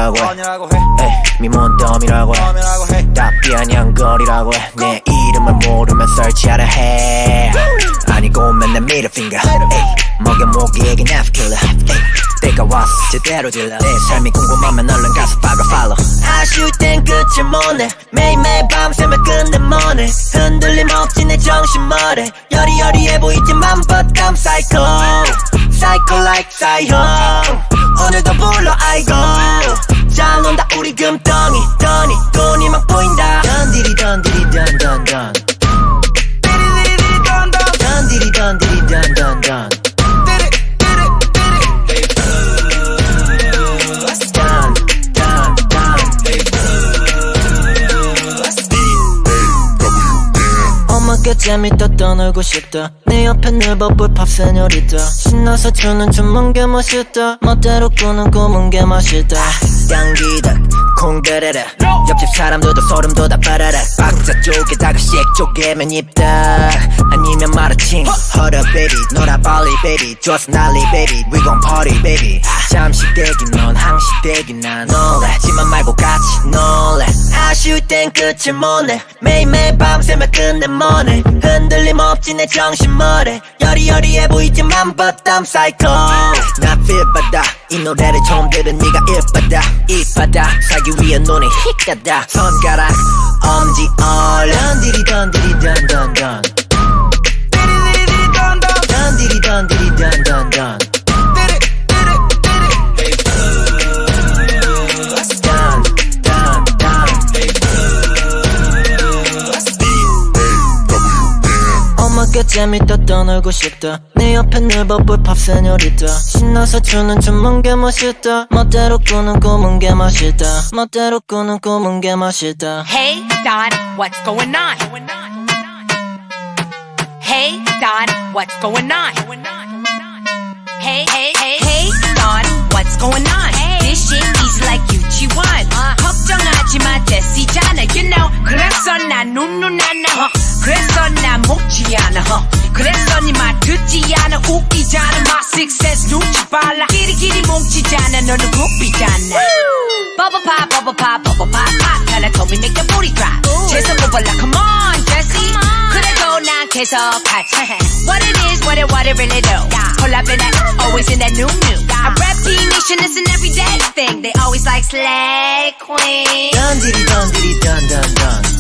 뻔이라고 해 미몬덤이라고 해 답이 아냥거리라고 해 내 이름을 모르면 설치하려 해 아니고 맨날 middle finger 먹여 모기에게 납킬러 때가 왔어 제대로 질러 내 삶이 궁금하면 얼른 가서 박아 follow 아쉬울 땐 끝을 못내 매일매일 밤새며 끝내 뭐네 흔들림 없지 내 정신머리 여리여리해 보이지만 but I'm psycho psycho like psycho 오늘도 불러 아이고 잘 논다 우리 금덩이 돈이 막 보인다 던디리 던디리 던던던 던디리 던디리 던던던 엄마께 재밌다 떠놀고 싶다 네 옆에 늘버블 팝 세뇨리다 신나서 추는 춤은 게 멋있다 멋대로 꾸는 꿈은 게 맛있다 당기다 콩데레레 옆집 사람들도 소름 돋아 빠라라 박자 쪼개다가 씩 쪼개면 입다 아니면 마라칭 허러 베이비 놀아 빨리 베이비 좋아서 난리 베이비 We gon' party 베이비 잠시 대기 넌 항시 대기 난 놀래지만 말고 같이 놀래 아쉬울 땐 끝을 못내 매일매일 밤새며 끝내 뭐네 흔들림 없지 내 정신머리 여리여리해 보이지만 but I'm psycho 나 feel 받아 이 노래를 처음 들은 네가 일받아 이받아 사기 위해 눈이 휙가다 손가락 엄지 얼 던디리 던디리 던던던 던디리 던디리 던던던 엄마께 재밌다 떠놀고 싶다 네 옆에 늘버블 팝 세뇨리다 신나서 추는 춤은 게 멋있다 멋대로 꾸는 꿈은 게 맛있다 멋대로 꾸는 꿈은 게 맛있다 Hey Don, what's going on? Hey Don, what's going on? Hey Don, what's going on? This shit easy like 유치원 걱정하지 마 됐시잖아 You know 그래서 난 눈눈 안 나 그래서 난 먹지 않아 그래서 니 말 듣지 않아 웃기잖아 My success 눈치 빨라 끼리끼리 뭉치잖아 너는 굽히잖아 Bubble pop, bubble pop, bubble pop, pop 텔레콤이 make the booty drop 재서 뽑아라 come on Jessie 그래도 난 계속하지 What it is, what it really do 콜라비 난 always in that new A rap nation is an everyday thing They always like slay queen 던디리 던디리 던던던